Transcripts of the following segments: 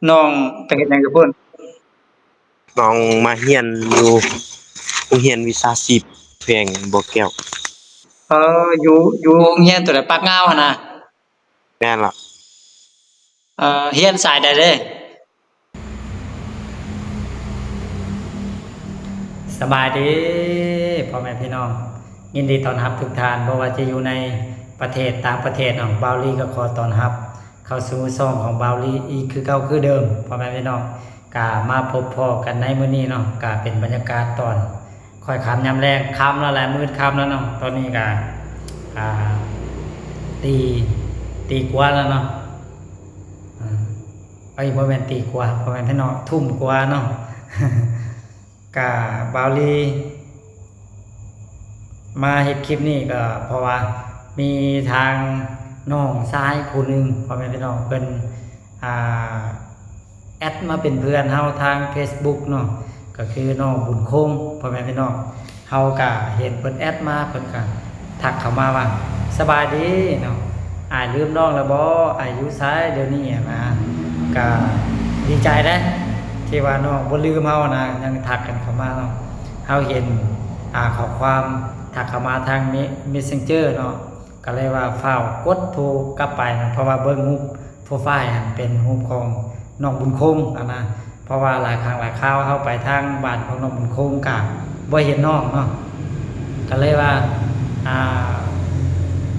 น้องไปเฮ็ดหยังอยู่พุ่นน้องมาเรียนอยู่โรงเรียนวิชาชีพแขวงบ่อแก้วอยู่โรงเรียนตัวใดปากงาวหั่นน่ะแม่นล่ะเรียนสายใดเด้สบายดีพ่อแม่พี่น้องยินดีต้อนรับทุกท่านบ่ว่าจะอยู่ในประเทศต่างประเทศเนาะบาวลีก็ขอต้อนรับ เข้าสู่ช่องของบาวลีอีกคือเก่าคือเดิมพ่อแม่พี่น้องก็มาพบพ่อกันในมื้อนี้เนาะก็เป็นบรรยากาศตอนค่อยค่ำยามแลงค่ำแล้วแหละมืดค่ำแล้วเนาะตอนนี้ก็อ่าตีกว่าแล้วเนาะบ่แม่นตีกว่าพ่อแม่พี่น้องทุ่มกว่าเนาะ ก็บาวลีมาเฮ็ดคลิปนี้ก็เพราะว่ามีทางน้องชายคนหนึ่งพ่อแม่พี่น้องเพิ่นแอดมาเป็นเพื่อนเฮาทาง Facebook เนาะก็คือน้องบุญคงพ่อแม่พี่น้องเฮาก็เห็นเพิ่นแอดมาเพิ่นก็ทักเข้ามาว่าสบายดีเนาะอ้ายลืมน้องแล้วบ่อ้ายอยู่ไสเดี๋ยวนี้นะก็ดีใจเด้ที่ว่าน้องบ่ลืมเฮานะยังทักกันเข้ามาเนาะเฮาเห็นข้อความทักเข้ามาทาง Messenger เนาะก็เลยว่าฟ้าวกดโทรกลับไปนะเพราะว่าเบิ่งรูปโปรไฟล์เป็นรูปของน้องบุญคงนะเพราะว่าหลายครั้งหลายคราวเข้าไปทางบ้านของน้องบุญคงก็บ่เห็นน้องเนาะก็เลยว่า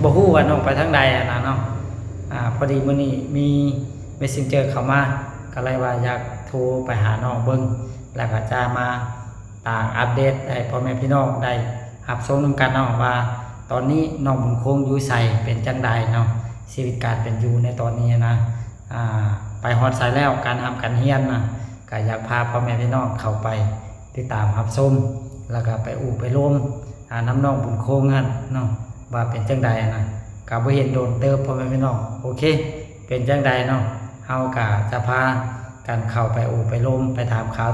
บ่ฮู้ว่าน้องไปทางใดนะเนาะพอดีมื้อนี้มี Messenger เข้ามาก็เลยว่าอยากโทรไปหาน้องเบิ่งแล้วก็จะมาอัปเดตให้พ่อแม่พี่น้องได้รับชมนำกันเนาะว่าตอนนี้น้องบุญคงอยู่ไสเป็นจังใดเนาะชีวิตการเป็นอยู่ในตอนนี้นะไปฮอดไสแล้วการทำการเรียนนะก็อยากพาพ่อแม่พี่น้องเข้าไปติดตามรับชมแล้วก็ไปไปร่วมน้ำน้องบุญคงนั่นเนาะว่าเป็นจังใดนะก็บ่เห็นโดนเติบพ่อแม่พี่น้องโอเคเป็นจังใดเนาะเฮาก็จะพากันเข้าไปไปร่วมไปถามข่าว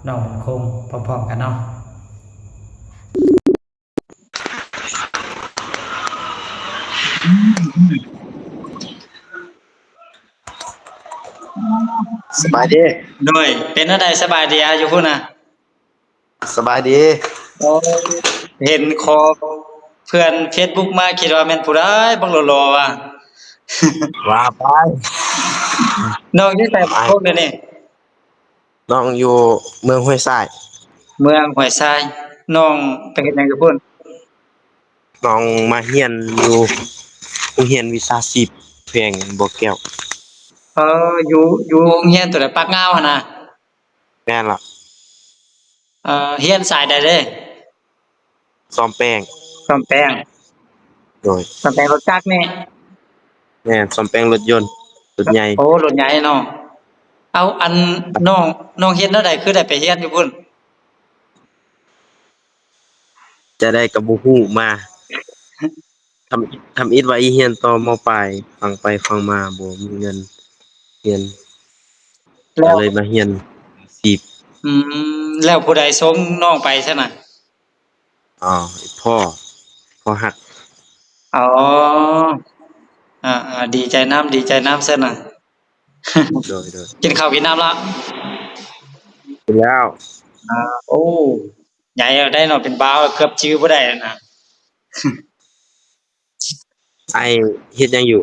น้องบุญคงพร้อมๆกันเนาะสบายดีโดยเป็นอะไรสบายดีอยู่พุ่นน่ะสบายดีเห็นคอเพื่อน Facebook มาคิดว่าแม่นผู้ใดบักหล่อๆว่ะว่าไปน้องอยู่ไสพวกเดี๋ยวนี้น้องอยู่เมืองห้วยทรายเมืองห้วยทรายน้องไปเฮ็ดหยังอยู่พุ่นน้องมาเรียนอยู่โรงเรียนวิชาชีพแขวงบ่อแก้วอยู่โรงเรียนตัวใดปากงาวหั่นน่ะแม่นล่ะเรียนสายใดเด้ซ่อมแป้งซ่อมแป้งโดยซ่อมแป้งรถจักรนี่แม่นซ่อมแป้งรถยนต์รถใหญ่โอ้รถใหญ่เนาะเอาอันน้องเฮ็ดแนวใดคือได้ไปเรียนอยู่พุ่นจะได้กับบ่ฮู้มาทำอิฐไว้เรียนต่อม.ปลายฟังไปฟังมาบ่มีเงินเรียนก็เลยมาเรียนชีพแล้วผู้ใดส่งน้องไปซั่นน่ะอ๋อพ่อฮักอ๋อดีใจนำซั่นน่ะ โดยกินข้าวกินน้ำแล้วกินแล้วโอ้ใหญ่แล้วได้เนาะเป็นบ่าวเกือบจื้อบ่ได้นะ ไอ้เฮ็ดหยังอยู่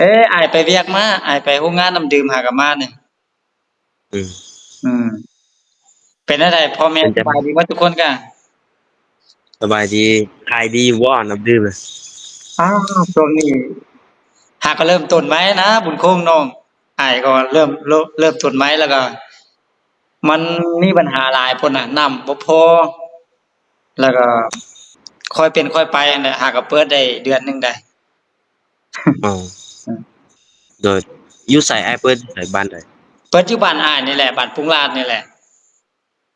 อ้ายไปเวียกมาอ้ายไปโรงงานน้ำดื่มหากลับมานี่อืมอืมเป็นจั่งใดพ่อแม่สบายดีเบิดทุกคนกะสบายดีขายดีอยู่บ่น้ำดื่มน่ะอ้าวช่วงนี้หากก็เริ่มต้นไหมนะบุญคงน้องอ้ายก็เริ่มต้นไหมแล้วก็มันมีปัญหาหลายพุ่นน่ะน้ำบ่พอแล้วก็ค่อยเป็นค่อยไปนั่นแหละหากก็เปิดได้เดือนหนึงได้ อ๋อโดยอยู่ไสอ้ายเปิดไสบ้านใดเปิดอยู่บ้านอ้ายนี่แหละบ้านปุงลาดนี่แหละ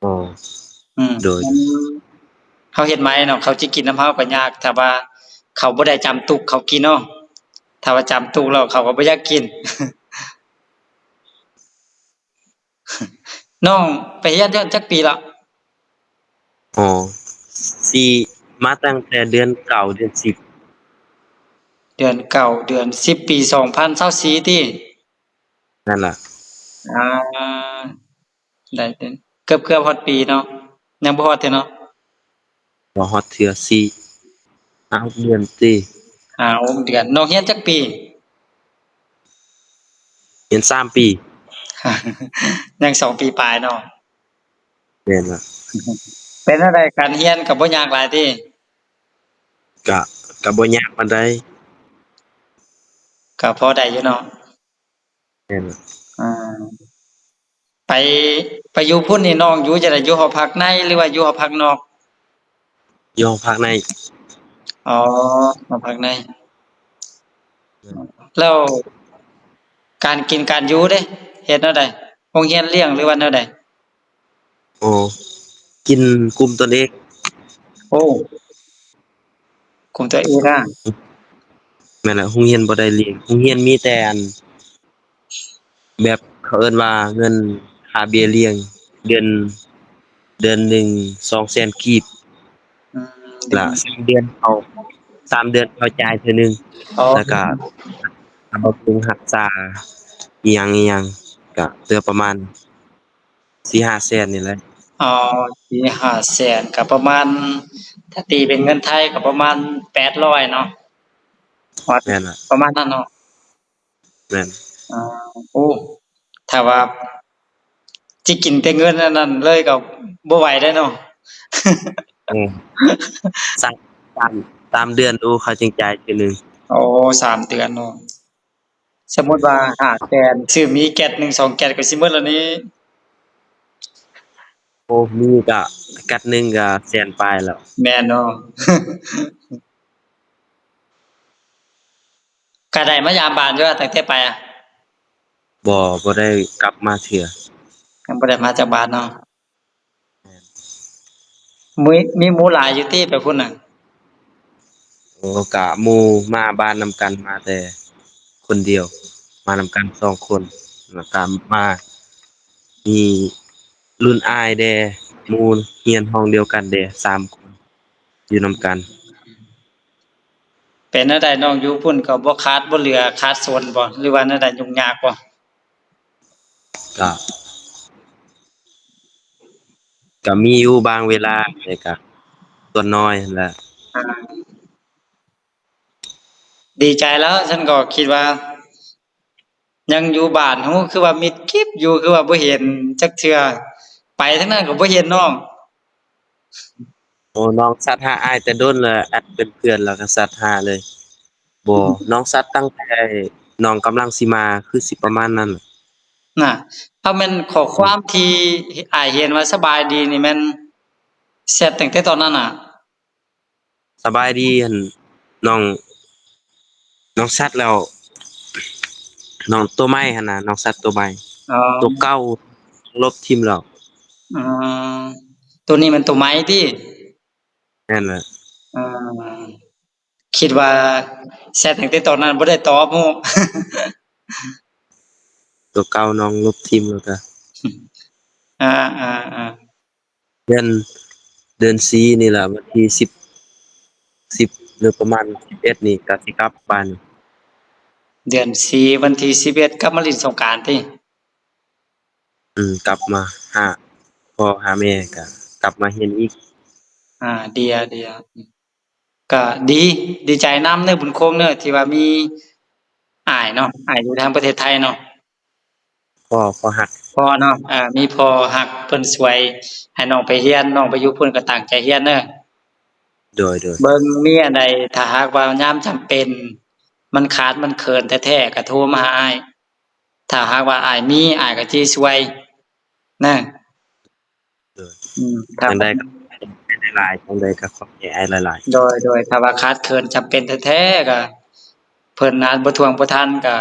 อ๋อโดยเขาเฮ็ดไหมเนาะเขาสิกินน้ำเฮาก็ยากถ้าว่าเขาบ่ได้จำตุกเขากินเนาะถ้าว่าจำตุกแล้วเขาก็บ่อยากกิน น้องไปเรียนจักปีแล้วอ๋อสิมาตั้งแต่เดือนเก้าเดือน10เดือน9เดือน10ปี2024ตินั่นล่ะ อ่าได้เดือนเกือบฮอดปีเนาะยังบ่ฮอดเท่าเนาะบ่ฮอดเทื่อ4 5 6เดือนติ 5-6เดือนน้องเรียนจักปี เรียน3 ปี ยัง2 ปีปลายเนาะแม่นล่ะเป็นจั่งใดการเรียนก็บ่ยากหลายติก็ก็บ่ยากปานใดก็พอได้อยู่เนาะแม่นล่ะอ่าไปไปอยู่พุ่นนี่น้องอยู่จั่งใดอยู่หอพักในหรือว่าอยู่หอพักนอกอยู่ห้องพักในอ๋อหอพักในแล้วการกินการอยู่เด้เฮ็ดแนวใดโรงเรียนเลี้ยงหรือว่าแนวใดอ๋อกินกลุ่มตนเองโอ้กลุ่มตัวเองอะแม่นล่ะโรงเรียนบ่ได้เลี้ยงโรงเรียนมีแต่อันแบบเขาเอิ้นว่าเงินค่าเบี้ยเลี้ยงเดือนเดือนหนึ่ง200,000กีบอืมดีแล้ว3 เดือนเขาจ่ายเทื่อหนึ่งอ๋อแล้วก็ค่าบำรุงรักษาอิหยังๆก็เทื่อประมาณ4-5แสนนี่แหละอ๋อ4-500,000ก็ประมาณถ้าตีเป็นเงินไทยก็ประมาณ800เนาะฮอดแม่นล่ะประมาณนั้นเนาะแม่นอาโอ้ถ้าว่าสิกินแต่เงินอันนั้นเลยก็บ่ไหวเด้อเนาะ อืมสามสาม3 เดือนดูเขาจึงจ่ายเทื่อหนึ่งโอ้3 เดือนเนาะสมมุติว่า500,000ซื้อหมีแก๊ส1 2แก๊สก็สิหมดแล้วนี้โอ้มีก็กัดหนึ่งก็แสนปลายแล้วแม่นเนาะก็ได้มายามบ้านอยู่อะตั้งแต่ไปอะบ่ได้กลับมาเทื่อยังบ่ได้มาจากบ้านเนาะมีหมู่หลายอยู่ติไปพุ่นน่ะโอ้ก็หมู่มาบ้านนำกันมาแต่คนเดียวมานำกัน2 คนแล้วก็มามีรุ่นอ้ายแด่หมู่เรียนห้องเดียวกันแด่3 คนอยู่นำกันเป็นแนวใดน้องอยู่พุ่นก็บ่ขาดบ่เหลือขาดสนบ่หรือว่าแนวใดยุ่งยากบ่ก็ก็มีอยู่บางเวลาแต่ก็ส่วนน้อยนั่นแหละอาดีใจแล้วฉันก็คิดว่ายังอยู่บ้านฮู้คือว่ามิดกิ๊บอยู่คือว่าบ่เห็นจักเทื่อไปทางนั้นก็บ่เห็นน้องโอ้น้องซัดหาอ้ายแต่โดนแล้วแอดเป็นเพื่อนแล้วก็ซัดหาเลยบ่น้องซัดตั้งแต่น้องกำลังสิมาคือสิประมาณนั้น น่ะถ้าแม่นข้อความที่อ้ายเห็นว่าสบายดีนี่แม่นแชตตั้งแต่ตอนนั้นน่ะสบายดีหั่นน้องน้องซัดแล้วน้องตัวใหม่หั่นน่ะน้องซัดตัวใหม่อ๋อตัวเก่าลบทิ่มแล้วอ๋อตัวนี้มันตัวใหม่ตินั่นแหละเออคิดว่าแชตตั้งแต่ตอนนั้นบ่ได้ตอบโอ้ ตัวเก่าน้องลบทิ่มแล้วก็อาๆๆเดือนเดือน4นี่ล่ะวันที่10หรือประมาณ11นี่ก็สิกลับบ้านเดือน4วันที่11กลับมาเล่นสงกรานต์ติกลับมาหาพ่อหาแม่ก็กลับมาเรียนอีกดีอะดีอะก็ดีดีใจนำเด้อบุญคงเด้อที่ว่ามีอ้ายเนาะอ้ายอยู่ทางประเทศไทยเนาะพ่อฮักพ่อเนาะมีพ่อฮักเพิ่นช่วยให้น้องไปเรียนน้องไปอยู่พุ่นก็ตั้งใจเรียนเด้อโดยเบิ่งมีอันใดถ้าหากว่ายามจำเป็นมันขาดมันเคินแท้ๆก็โทรมาหาอ้ายถ้าหากว่าอ้ายมีอ้ายก็สิช่วยนะโดยถ้า จั่งใดก็หลายๆจั่งใดก็ขอบใจอ้ายหลายโดยถ้าว่าขาดเขินจำเป็นแท้ๆก็เพิ่นอาจบ่ท่วงบ่ทันก็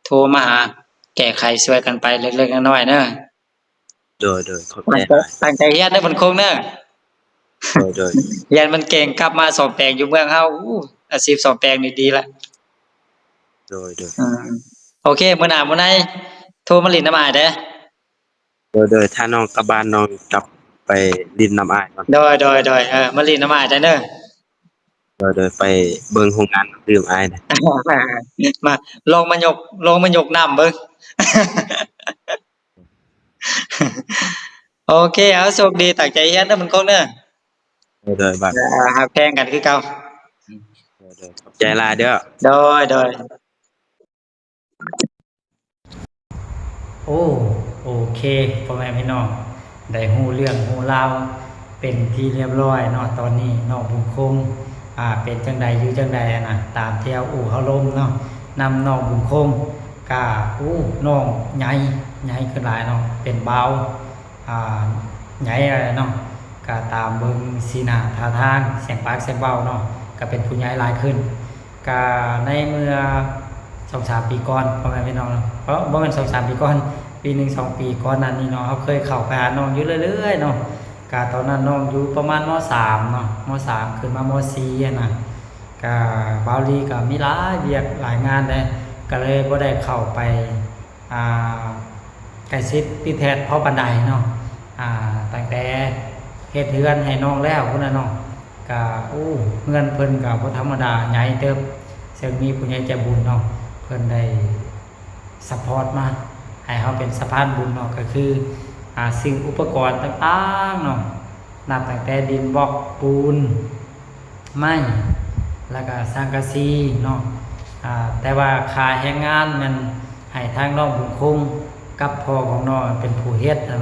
โทรมาหาแก้ไขช่วยกันไปเล็กๆน้อยๆเด้อโดยขอบใจตั้งใจหลายตั้งใจเรียนเด้อเพิ่นคงเด้อ โดย เรียนมันเก่งกลับมาซ่อมแปลงอยู่เมืองเฮาอาชีพซ่อมแปลงนี่ดีแล้วโดยอืมโอเคมื้อหน้ามื้อใดโทรมาเล่นนำอ้ายเด้อโดยถ้าน้องกลับบ้านน้องกลับไปดินน้ำอ้ายก่อนโดยมาเล่นนำอ้ายได้เด้อ โดยไปเบิ่งโรงงานน้ำดื่มอ้ายน่ะ มาลองมายกน้ำเบิ่ง โอเคเอาโชคดีตั้งใจเรียนเด้อมันคงเด้อโดยบัดฮักแพงกันคือเก่าโดยขอบใจหลายเด้อโดยโอ้โอเคพ่อแม่พี่น้องได้ฮู้เรื่องฮู้ราวเป็นที่เรียบร้อยเนาะตอนนี้น้องบุญคงเป็นจังใดอยู่จังใดนะตามที่อู่เฮาลมเนาะนำน้องบุญคงกะน้องใหญ่ขึ้นหลายเนาะเป็นเบาอ่าใหญ่อะไรเนาะก็ตามเบิ่งสีหน้าท่าทางเสียงปากเสียงเบาเนาะก็เป็นผู้ใหญ่หลายขึ้นก็ในเมื่อ2-3 ปีก่อนพ่อแม่พี่น้องเนาะเพราะบ่แม่น2-3 ปีก่อนปี1-2 ปีก่อนนั้นนี่เนาะเขาเคยเข้าไปหาน้องอยู่เรื่อยๆเนาะก็ตอนนั้นน้องอยู่ประมาณม.3 เนาะม.3 ขึ้นมาม.4อะนะก็บาวลีก็มีหลายเวียกหลายงานเลยก็เลยบ่ได้เข้าไปใกล้ชิดติดแทนเพราะปานใดเนาะตั้งแต่เฮ็ดเฮือนให้น้องแล้วพุ่นน่ะเนาะก็เฮือนเพิ่นก็บ่ธรรมดาใหญ่เติบซึ่งมีผู้ใหญ่ใจบุญเนาะเพิ่นได้ซัพพอร์ตมาให้เฮาเป็นสะพานบุญเนาะก็คือสิ่งอุปกรณ์ต่างๆเนาะนับตั้งแต่ดินบล็อกปูนไม้แล้วก็สังกะสีเนาะแต่ว่าค่าแรงงานมันให้ทางน้องบุญคงกับพ่อของน้องเป็นผู้เฮ็ดนะ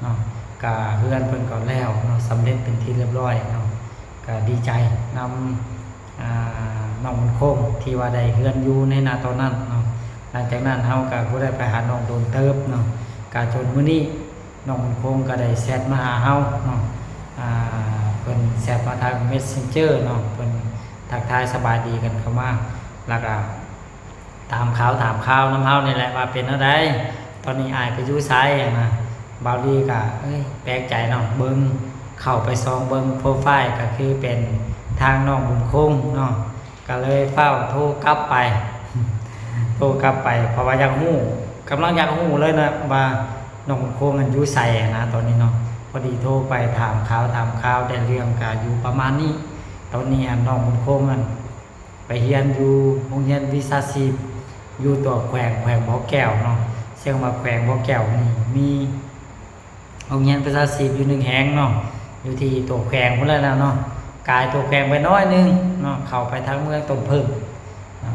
เนาะก็เฮือนเพิ่นก็แล้วเนาะสำเร็จเป็นที่เรียบร้อยเนาะก็ดีใจนำน้องบุญคงที่ว่าได้เฮือนอยู่ในตอนนั้นเนาะหลังจากนั้นเฮาก็บ่ได้ไปหาน้องโดนเติบเนาะก็จนมื้อนี้น้องบุญคงก็ได้แชทมาหาเฮาเนาะเพิ่นแชทมาทาง Messenger เนาะเพิ่นทักทายสบายดีกันเข้ามาแล้วก็ถามข่าวนำเฮานี่แหละว่าเป็นจังไดตอนนี้อ้ายไปอยู่ไสนะบาวดีก็แปลกใจเนาะเบิ่งเข้าไปส่องเบิ่งโปรไฟล์ก็คือเป็นทางน้องบุญคงเนาะก็เลยเฝ้าโทรกลับไปเพราะว่าอยากฮู้กำลังอยากฮู้เลยนะว่าน้องบุญคงมันอยู่ไสนะตอนนี้เนาะพอดีโทรไปถามข่าวได้เรื่องก็อยู่ประมาณนี้ตอนนี้น้องบุญคงมันไปเรียนอยู่โรงเรียนวิชาชีพอยู่ตัวแขวงบ่อแก้วเนาะเชียงว่าแขวงบ่อแก้วนี่มีโรงเรียนวิชาชีพอยู่1แห่งเนาะอยู่ที่ตัวแขวงพุ่นแล้วเนาะกายตัวแขวงไปน้อยนึงเนาะเข้าไปทางเมืองต้นพึ่ง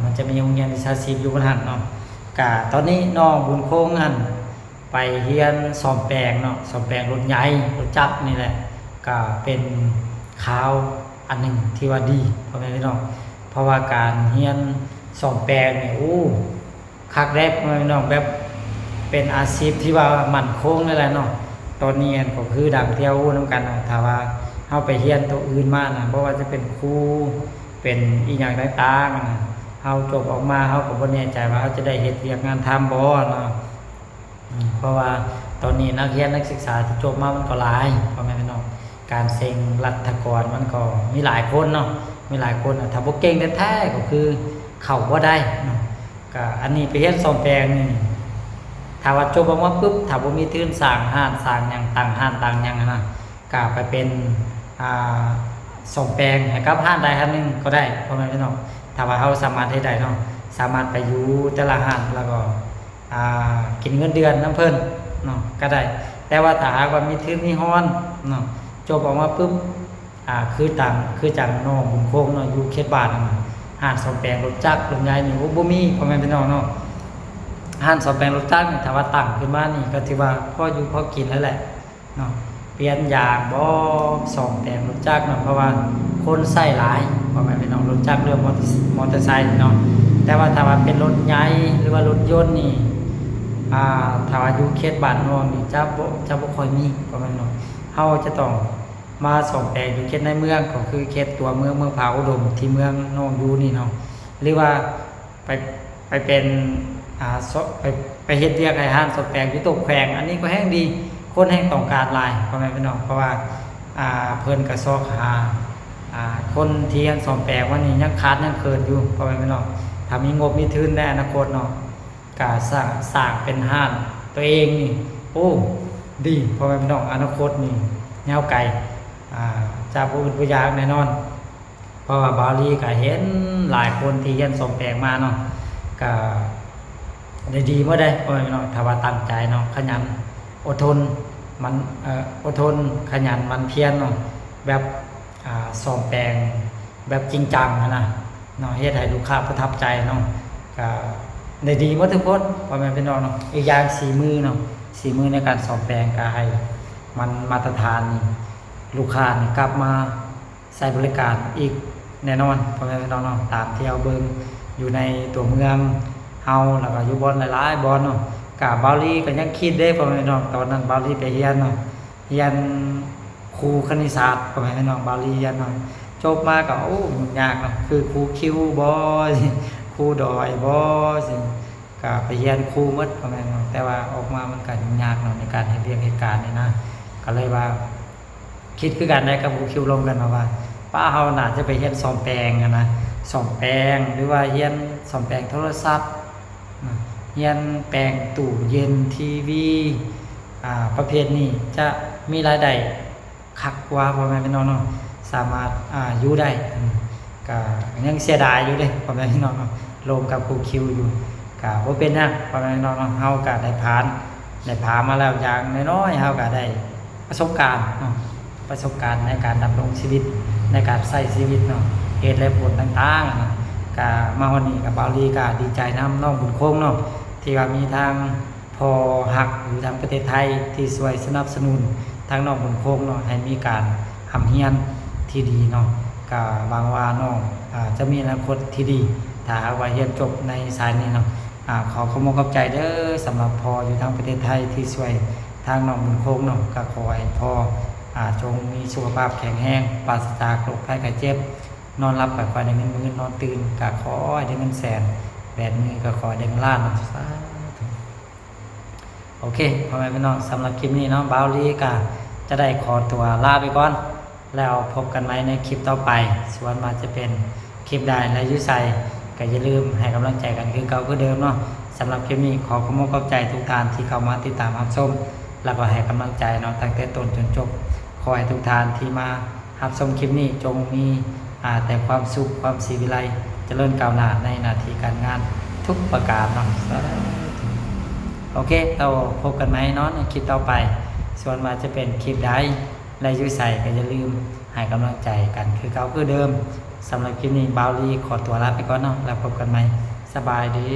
มันจะมีโรงเรียนวิชาชีพอยู่บนหันเนาะกะตอนนี้น้องบุญคงหันไปเรียนซ่อมแปลงเนาะซ่อมแปลงรถใหญ่รถจักรนี่แหละก็เป็นข่าวอันหนึ่งที่ว่าดีพ่อแม่พี่น้องเพราะว่าการเรียนซ่อมแปลงนี่คักแรกพ่อแม่พี่น้องแบบเป็นอาชีพที่ว่ามั่นคงนั่นแหละเนาะตอนนี้ก็คือดังเที่ยวนํกันนะถ้าว่าเฮาไปเรียนตัวอื่นมานะบ่ว่าจะเป็นครูเป็นอีหยังต่างๆนะเฮาจบออกมาเฮาก็บ่แน่ใจว่าเฮาจะได้เฮ็ดเวียกงานทำบ่เนาะเพราะว่าตอนนี้นักเรียนนักศึกษาที่จบมามันก็หลายพ่อแม่พี่น้องการเซ็งรัฐกรมันก็มีหลายคนเนาะมีหลายคนถ้าบ่เก่งแท้ๆก็คือเข้าบ่ได้เนาะก็อันนี้ไปเฮ็ดซ่อมแปลงนี่ถ้าว่าจบออกมาปุ๊บถ้าบ่มีทุนสร้างห้านสร้างหยังตั้งห้านตั้งหยังนะก็ไปเป็นซ่อมแปลงให้กับห้านใดห้านหนึงก็ได้พ่อแม่พี่น้องถ้าว่าเฮาสามารถเฮ็ดได้เนาะสามารถไปอยู่แต่ละห้านแล้วก็กินเงินเดือนนำเพิ่นเนาะก็ได้แต่ว่าถ้าหากว่ามีทุนมีฮ้อนเนาะจบออกมาปุ๊บคือจังน้องบุญคงเนาะอยู่เขตบ้านนั่นน่ะห้านซ่อมแปลงรถจักรรถใหญ่นี่บ่มีพ่อแม่พี่น้องเนาะห้านซ่อมแปลงรถจักรนี่ถ้าว่าตั้งขึ้นมานี่ก็ถือว่าพออยู่พอกินแล้วแหละเนาะเปลี่ยนยางบ่ซ่อมแปลงรถจักรเนาะเพราะว่าคนใช้หลายพ่อแม่พี่น้องรถจักรเรื่องมอเตอร์ไซค์เนาะแต่ว่าถ้าว่าเป็นรถใหญ่หรือว่ารถยนต์นี่ถ้าว่าอยู่เขตบ้านน้องนี่จะบ่ค่อยมีพ่อแม่พี่น้องเฮาจะต้องมาซ่อมแปลงอยู่เขตในเมืองก็คือเขตตัวเมืองผาอุดมที่เมืองน้องอยู่นี่เนาะหรือว่าไปเป็นไปเฮ็ดเวียกให้ห้านซ่อมแปลงอยู่ตกแขวงอันนี้ก็แฮ่งดีคนแฮ่งต้องการหลายพ่อแม่พี่น้องเพราะว่าเพิ่นก็ซอกหาคนที่ยังซ่อมแปลงว่านี่ยังขาดยังเกินอยู่พ่อแม่พี่น้องถ้ามีงบมีทุนในอนาคตเนาะก็สร้างเป็นห้านตัวเองนี่ดีพ่อแม่พี่น้องอนาคตนี่ยาวไกลจะบ่อื่นบ่ยากแน่นอนเพราะว่าบาลีก็เห็นหลายคนที่เรียนซ่อมแปลงมาเนาะก็ได้ดีบ่ได้พ่อแม่พี่น้องถ้าว่าตั้งใจเนาะขยันอดทน มันอดทนขยันมันเพียรเนาะแบบซ่อมแปลงแบบจริงจังนะเนาะเฮ็ดให้ลูกค้าประทับใจเนาะก็ได้ดีหมดทุกคนพ่อแม่พี่น้องเนาะอีกอย่างสีมือเนาะสีมือในการซ่อมแปลงก็ให้มันมาตรฐานนี่ลูกค้านี่กลับมาใช้บริการอีกแน่นอนพ่อแม่พี่น้องเนาะตามที่เอาเบิ่งอยู่ในตัวเมืองเฮาแล้วก็อยู่บ่อนหลายๆบ่อนเนาะกะบาลีก็ยังคิดเด้พ่อแม่พี่น้องตอนนั้นบาลีไปเรียนเนาะเรียนครูคณิตศาสตร์พ่อแม่พี่น้องบาลีเรียนเนาะจบมาก็โอ้มันยากเนาะคือครูคิวบ่ครูดอยบ่สิก็ไปเรียนครูหมดพ่อแม่พี่น้องแต่ว่าออกมามันก็ยากเนาะในการเฮ็ดเรียนเหตุการณ์นี่นะก็เลยว่าคิดคือกันได้กับครูคิวลงกันว่าป้าเฮาน่าจะไปเรียนซ่อมแปลงนะซ่อมแปลงหรือว่าเรียนซ่อมแปลงโทรศัพท์เรียนแปลงตู้เย็นทีวีประเภทนี้จะมีรายได้คักกว่าพ่อแม่พี่น้องเนาะสามารถอยู่ได้ก็ยังเสียดายอยู่เด้พ่อแม่พี่น้องเนาะลงกับครูคิวอยู่ก็บ่เป็นหยังพ่อแม่พี่น้องเนาะเฮาก็ได้ผ่านมาแล้วอย่างน้อยๆเฮาก็ได้ประสบการณ์เนาะประสบการณ์ในการดำรงชีวิตในการใช้ชีวิตเนาะเหตุและผลต่างๆนะก็มาวันนี้กับบาวลีก็ดีใจนำน้องบุญคงเนาะที่ว่ามีทางพอหักหรือทางประเทศไทยที่ช่วยสนับสนุนทางน้องบุญคงเนาะให้มีการทำเฮียนที่ดีเนาะก็บางว่าน้องจะมีอนาคตที่ดีถ้าหากว่าเรียนจบในสายนี้เนาะขอขอบคุณขอบใจเด้อสำหรับพออยู่ทางประเทศไทยที่ช่วยทางน้องบุญคงเนาะก็ขอให้พอจงมีสุขภาพแข็งแรงปราศจากโรคภัยไข้เจ็บนอนรับกับคอยได้เงินหมื่นนอนตื่นก็ขอให้ได้เงินแสนแบบนี้ก็ขอให้ได้เงินล้านสาธุโอเคพ่อแม่พี่น้องสำหรับคลิปนี้เนาะบาวลีก็จะได้ขอตัวลาไปก่อนแล้วพบกันใหม่ในคลิปต่อไปส่วนมาจะเป็นคลิปใดและยุใส่ก็อย่าลืมให้กำลังใจกันคือเก่าคือเดิมเนาะสำหรับคลิปนี้ขอขอบคุณขอบใจทุกท่านที่เข้ามาติดตามรับชมแล้วก็ให้กำลังใจเนาะตั้งแต่ต้นจนจบขอให้ทุกท่านที่มารับชมคลิปนี้จงมีแต่ความสุขความสีวิไลเจริญก้าวหน้าในหน้าที่การงานทุกประการเนาะโอเคเราพบกันไหมเนาะในคลิปต่อไปส่วนว่าจะเป็นคลิปใดและยุใส่ก็อย่าลืมให้กำลังใจกันคือเก่าคือเดิมสำหรับคลิปนี้บาวลีขอตัวลาไปก่อนเนาะแล้วพบกันไหมสบายดี